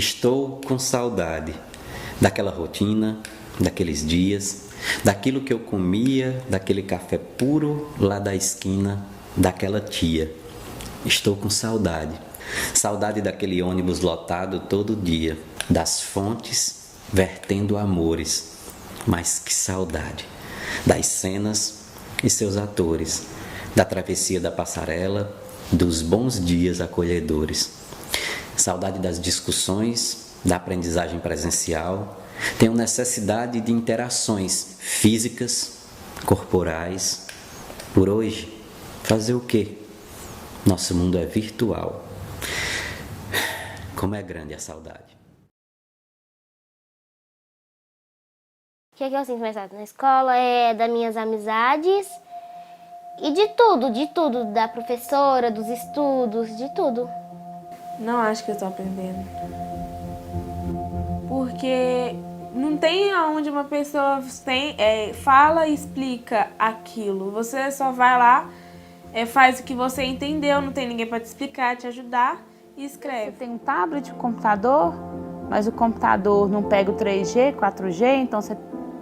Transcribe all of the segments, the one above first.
Estou com saudade daquela rotina, daqueles dias, daquilo que eu comia, daquele café puro lá da esquina, daquela tia. Estou com saudade. Saudade daquele ônibus lotado todo dia, das fontes vertendo amores. Mas que saudade das cenas e seus atores, da travessia da passarela, dos bons dias acolhedores. Saudade das discussões, da aprendizagem presencial. Tenho necessidade de interações físicas, corporais. Por hoje, fazer o quê? Nosso mundo é virtual. Como é grande a saudade. O que eu sinto mais saudade na escola é das minhas amizades e de tudo, da professora, dos estudos, de tudo. Não acho que eu estou aprendendo. Porque não tem onde uma pessoa fala e explica aquilo. Você só vai lá, faz o que você entendeu, não tem ninguém para te explicar, te ajudar e escreve. Você tem um tablet, um computador, mas o computador não pega o 3G, 4G, então você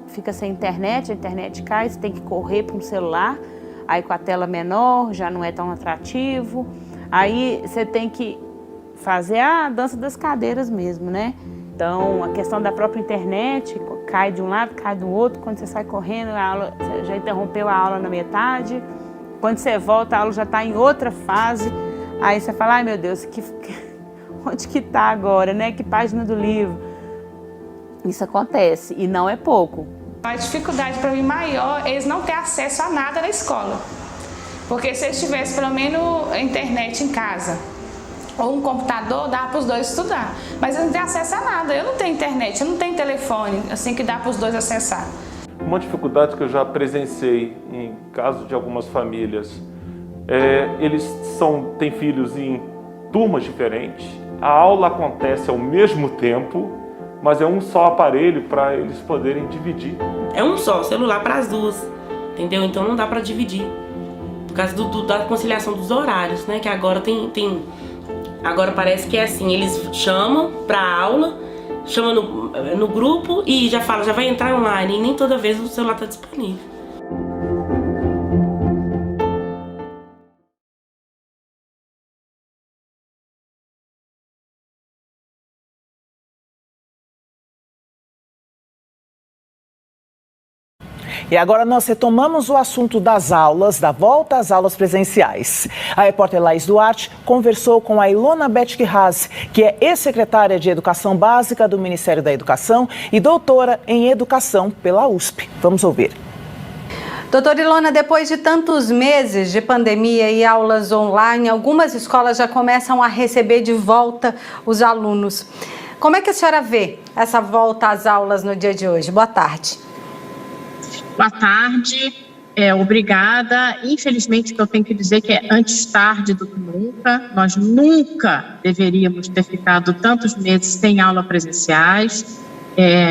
fica sem internet, a internet cai, você tem que correr para um celular, aí com a tela menor já não é tão atrativo, aí você tem que fazer a dança das cadeiras mesmo, né? Então, a questão da própria internet, cai de um lado, cai do outro, quando você sai correndo, a aula, você já interrompeu a aula na metade, quando você volta, a aula já está em outra fase, aí você fala, ai meu Deus, onde que está agora, né? Que página do livro? Isso acontece, e não é pouco. A dificuldade para mim maior é eles não terem acesso a nada na escola, porque se eles tivessem pelo menos a internet em casa, ou um computador, dá para os dois estudar. Mas eu não tenho acesso a nada, eu não tenho internet, eu não tenho telefone, assim que dá para os dois acessar. Uma dificuldade que eu já presenciei em casos de algumas famílias, eles têm filhos em turmas diferentes, a aula acontece ao mesmo tempo, mas é um só aparelho para eles poderem dividir. É um só, celular para as duas, entendeu? Então não dá para dividir, por causa da conciliação dos horários, né? Que agora agora parece que é assim, eles chamam para aula, chamam no grupo e já falam, já vai entrar online, e nem toda vez o celular está disponível. E agora nós retomamos o assunto das aulas, da volta às aulas presenciais. A repórter Laís Duarte conversou com a Ilona Betkiraz, que é ex-secretária de Educação Básica do Ministério da Educação e doutora em Educação pela USP. Vamos ouvir. Doutora Ilona, depois de tantos meses de pandemia e aulas online, algumas escolas já começam a receber de volta os alunos. Como é que a senhora vê essa volta às aulas no dia de hoje? Boa tarde. Boa tarde, obrigada. Infelizmente, eu tenho que dizer que é antes tarde do que nunca. Nós nunca deveríamos ter ficado tantos meses sem aula presenciais.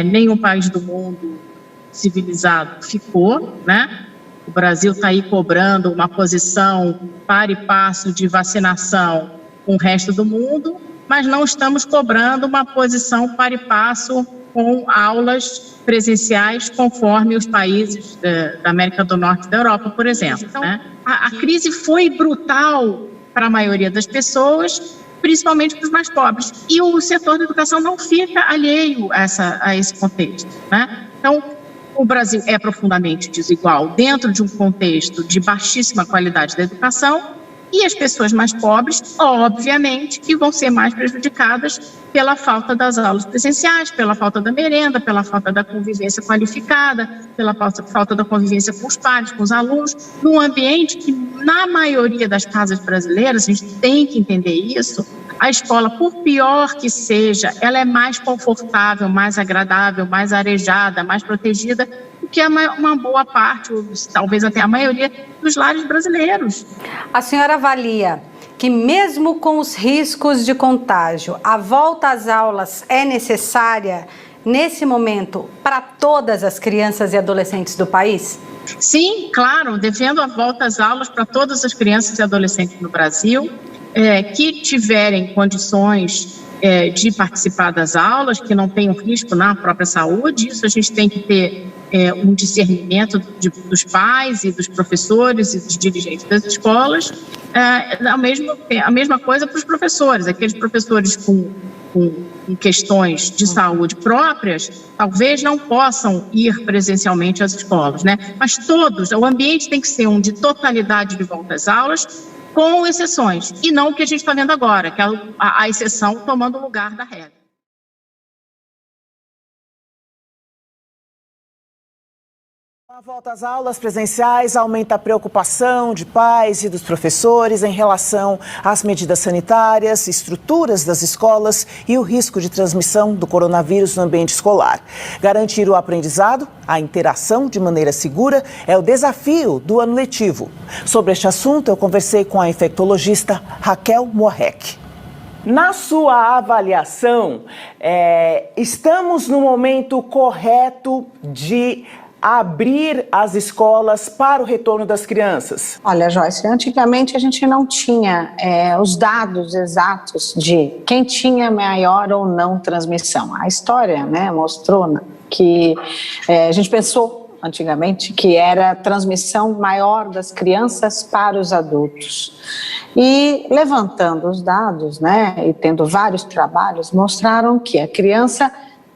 Nenhum país do mundo civilizado ficou, né? O Brasil está aí cobrando uma posição par e passo de vacinação com o resto do mundo, mas não estamos cobrando uma posição par e passo com aulas presenciais conforme os países da América do Norte e da Europa, por exemplo. Então, né? A crise foi brutal para a maioria das pessoas, principalmente para os mais pobres. E o setor da educação não fica alheio a esse contexto, né? Então, o Brasil é profundamente desigual dentro de um contexto de baixíssima qualidade da educação, e as pessoas mais pobres, obviamente, que vão ser mais prejudicadas pela falta das aulas presenciais, pela falta da merenda, pela falta da convivência qualificada, pela falta da convivência com os pais, com os alunos, num ambiente que, na maioria das casas brasileiras, a gente tem que entender isso, a escola, por pior que seja, ela é mais confortável, mais agradável, mais arejada, mais protegida, que é uma boa parte, ou talvez até a maioria, dos lares brasileiros. A senhora avalia que mesmo com os riscos de contágio, a volta às aulas é necessária nesse momento para todas as crianças e adolescentes do país? Sim, claro, defendo a volta às aulas para todas as crianças e adolescentes no Brasil, que tiverem condições de participar das aulas, que não tenham risco na própria saúde. Isso a gente tem que ter um discernimento dos pais e dos professores e dos dirigentes das escolas. A mesma coisa para os professores, aqueles professores com questões de saúde próprias, talvez não possam ir presencialmente às escolas, né? Mas todos, o ambiente tem que ser um de totalidade de volta às aulas, com exceções, e não o que a gente está vendo agora, que é a exceção tomando o lugar da regra. A volta às aulas presenciais aumenta a preocupação de pais e dos professores em relação às medidas sanitárias, estruturas das escolas e o risco de transmissão do coronavírus no ambiente escolar. Garantir o aprendizado, a interação de maneira segura é o desafio do ano letivo. Sobre este assunto, eu conversei com a infectologista Raquel Moarec. Na sua avaliação, estamos no momento correto de abrir as escolas para o retorno das crianças? Olha, Joyce, antigamente a gente não tinha os dados exatos de quem tinha maior ou não transmissão. A história, né, mostrou que a gente pensou antigamente que era a transmissão maior das crianças para os adultos. E levantando os dados, né, e tendo vários trabalhos, mostraram que a criança,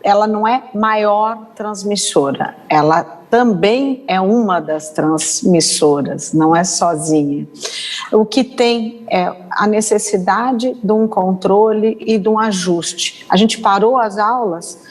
ela não é maior transmissora, ela também é uma das transmissoras, não é sozinha. O que tem é a necessidade de um controle e de um ajuste. A gente parou as aulas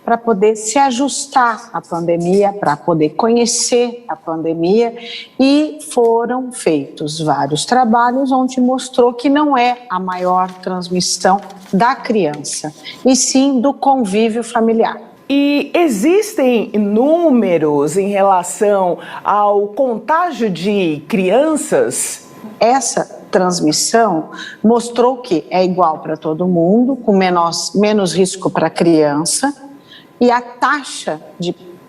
para poder se ajustar à pandemia, para poder conhecer a pandemia, e foram feitos vários trabalhos onde mostrou que não é a maior transmissão da criança, e sim do convívio familiar. E existem números em relação ao contágio de crianças? Essa transmissão mostrou que é igual para todo mundo, com menos risco para a criança, e a taxa,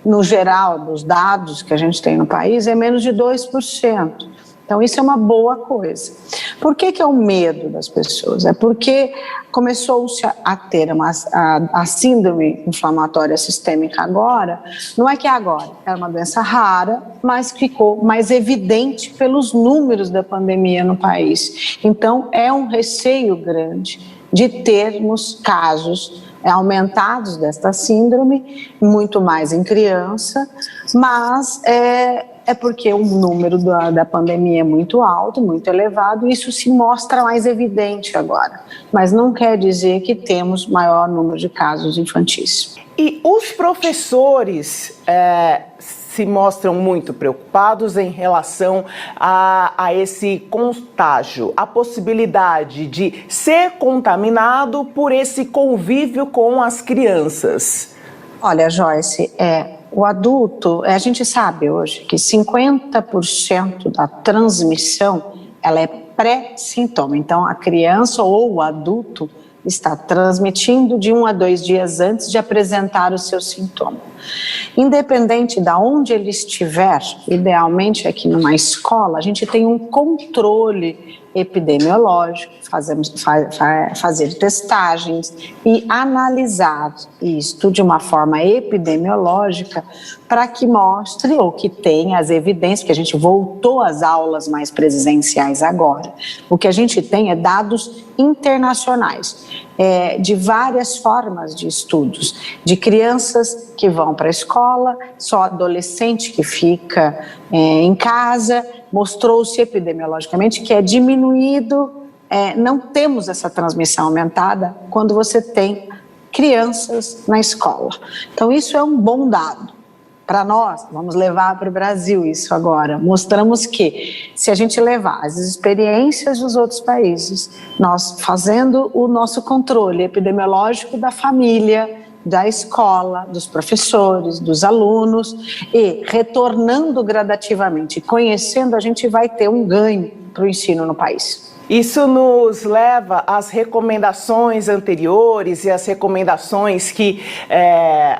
no geral, dos dados que a gente tem no país é menos de 2%. Então, isso é uma boa coisa. Por que é o medo das pessoas? É porque começou-se a ter a síndrome inflamatória sistêmica agora, não é que é agora, era uma doença rara, mas ficou mais evidente pelos números da pandemia no país. Então, é um receio grande de termos casos aumentados desta síndrome, muito mais em criança, mas é porque o número da pandemia é muito alto, muito elevado, e isso se mostra mais evidente agora, mas não quer dizer que temos maior número de casos infantis. E os professores se mostram muito preocupados em relação a esse contágio, a possibilidade de ser contaminado por esse convívio com as crianças. Olha, Joyce, o adulto, a gente sabe hoje que 50% da transmissão ela é pré-sintoma. Então, a criança ou o adulto está transmitindo de 1 a 2 dias antes de apresentar o seu sintoma. Independente de onde ele estiver, idealmente aqui numa escola, a gente tem um controle epidemiológico, fazer testagens e analisar isto de uma forma epidemiológica para que mostre ou que tenha as evidências, que a gente voltou às aulas mais presenciais agora. O que a gente tem é dados internacionais, de várias formas de estudos, de crianças que vão para a escola, só adolescente que fica em casa. Mostrou-se epidemiologicamente que é diminuído, não temos essa transmissão aumentada quando você tem crianças na escola. Então isso é um bom dado. Para nós, vamos levar para o Brasil isso agora. Mostramos que se a gente levar as experiências dos outros países, nós fazendo o nosso controle epidemiológico da família, da escola, dos professores, dos alunos, e retornando gradativamente, conhecendo, a gente vai ter um ganho para o ensino no país. Isso nos leva às recomendações anteriores e às recomendações que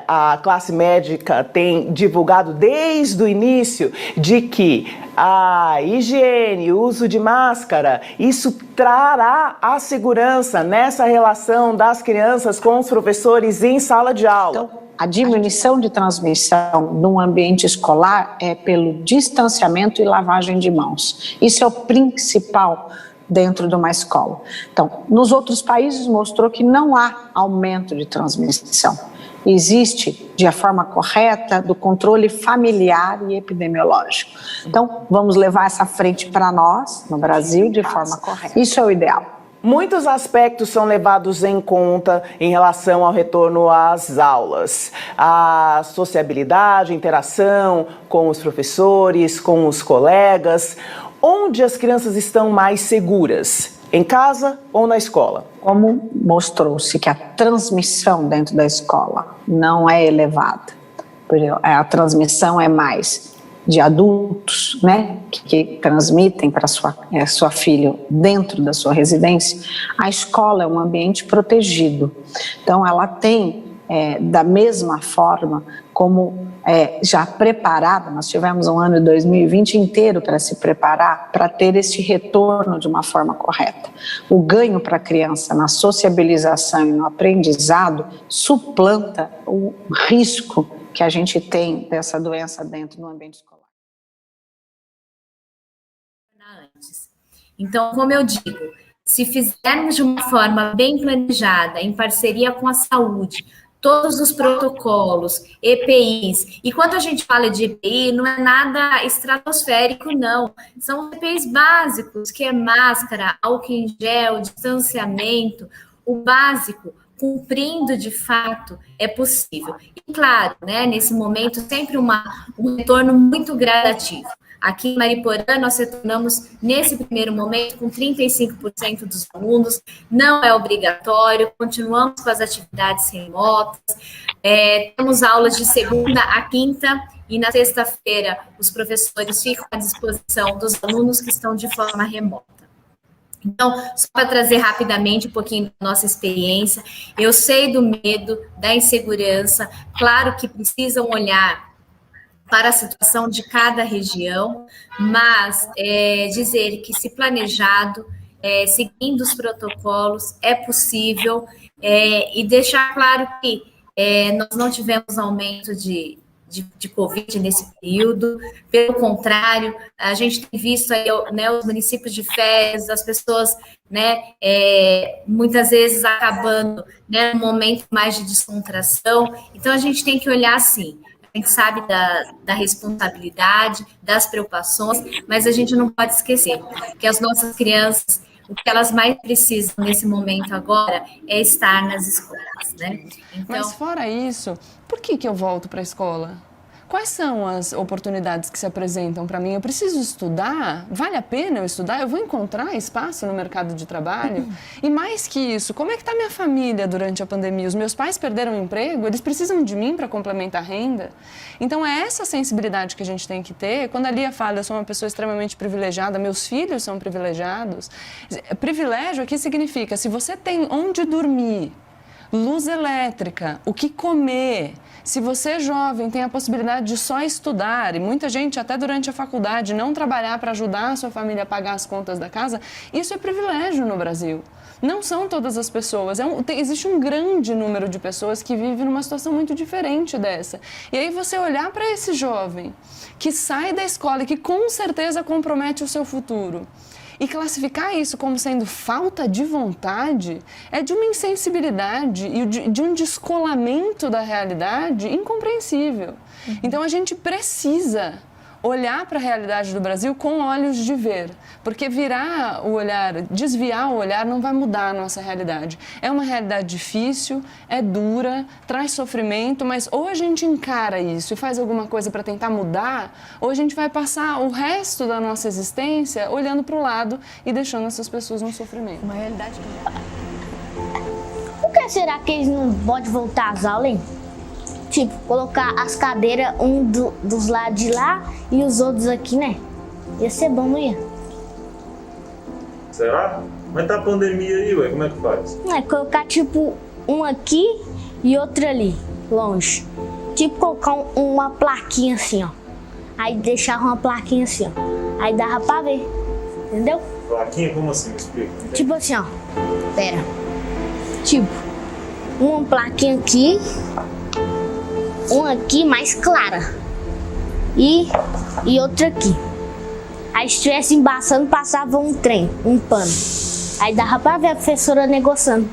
a classe médica tem divulgado desde o início, de que a higiene, o uso de máscara, isso trará a segurança nessa relação das crianças com os professores em sala de aula. Então, a diminuição de transmissão no ambiente escolar é pelo distanciamento e lavagem de mãos. Isso é o principal dentro de uma escola. Então, nos outros países mostrou que não há aumento de transmissão. Existe, de forma correta, do controle familiar e epidemiológico. Então, vamos levar essa frente para nós, no Brasil, de forma correta. Isso é o ideal. Muitos aspectos são levados em conta em relação ao retorno às aulas. A sociabilidade, a interação com os professores, com os colegas. Onde as crianças estão mais seguras? Em casa ou na escola? Como mostrou-se que a transmissão dentro da escola não é elevada, a transmissão é mais de adultos, né, que transmitem para sua filha dentro da sua residência, a escola é um ambiente protegido. Então, ela tem, da mesma forma como já preparada, nós tivemos um ano de 2020 inteiro para se preparar, para ter esse retorno de uma forma correta. O ganho para a criança na sociabilização e no aprendizado suplanta o risco que a gente tem dessa doença dentro do ambiente escolar. Então, como eu digo, se fizermos de uma forma bem planejada, em parceria com a saúde, todos os protocolos, EPIs, e quando a gente fala de EPI, não é nada estratosférico, não. São EPIs básicos, que é máscara, álcool em gel, distanciamento, o básico, cumprindo de fato, é possível. E claro, né, nesse momento, sempre um retorno muito gradativo. Aqui em Mariporã, nós retornamos nesse primeiro momento com 35% dos alunos, não é obrigatório, continuamos com as atividades remotas, temos aulas de segunda a quinta e na sexta-feira os professores ficam à disposição dos alunos que estão de forma remota. Então, só para trazer rapidamente um pouquinho da nossa experiência, eu sei do medo, da insegurança, claro que precisam olhar para a situação de cada região, mas dizer que se planejado, seguindo os protocolos, é possível, e deixar claro que nós não tivemos aumento de Covid nesse período, pelo contrário, a gente tem visto aí, né, os municípios de férias, as pessoas, né, muitas vezes acabando, né, num momento mais de descontração, então a gente tem que olhar assim. A gente sabe da responsabilidade, das preocupações, mas a gente não pode esquecer que as nossas crianças, o que elas mais precisam nesse momento agora é estar nas escolas, né? Então, mas fora isso, por que eu volto para a escola? Quais são as oportunidades que se apresentam para mim? Eu preciso estudar? Vale a pena eu estudar? Eu vou encontrar espaço no mercado de trabalho? E mais que isso, como é que está minha família durante a pandemia? Os meus pais perderam o emprego? Eles precisam de mim para complementar a renda? Então é essa sensibilidade que a gente tem que ter. Quando a Lia fala, eu sou uma pessoa extremamente privilegiada, meus filhos são privilegiados. Privilégio aqui significa, se você tem onde dormir, luz elétrica, o que comer, se você jovem tem a possibilidade de só estudar, e muita gente até durante a faculdade não trabalhar para ajudar a sua família a pagar as contas da casa, isso é privilégio no Brasil. Não são todas as pessoas, existe um grande número de pessoas que vivem numa situação muito diferente dessa. E aí você olhar para esse jovem que sai da escola e que com certeza compromete o seu futuro, e classificar isso como sendo falta de vontade é de uma insensibilidade e de um descolamento da realidade incompreensível. Então a gente precisa olhar para a realidade do Brasil com olhos de ver, porque virar o olhar, desviar o olhar não vai mudar a nossa realidade. É uma realidade difícil, é dura, traz sofrimento, mas ou a gente encara isso e faz alguma coisa para tentar mudar, ou a gente vai passar o resto da nossa existência olhando para o lado e deixando essas pessoas no sofrimento. Uma realidade que... Por que será que eles não podem voltar às aulas, hein? Tipo, colocar as cadeiras dos lados de lá e os outros aqui, né? Ia ser bom, não ia? Será? Mas tá a pandemia aí, ué, como é que faz? É colocar tipo um aqui e outro ali, longe. Tipo colocar uma plaquinha assim, ó. Aí deixar uma plaquinha assim, ó. Aí dava pra ver, entendeu? Plaquinha? Como assim? Me explica. Tipo assim, ó. Pera. Tipo, uma plaquinha aqui, uma aqui mais clara e outra aqui. Aí se estivesse embaçando, passava um trem, um pano. Aí dava pra ver a professora negociando.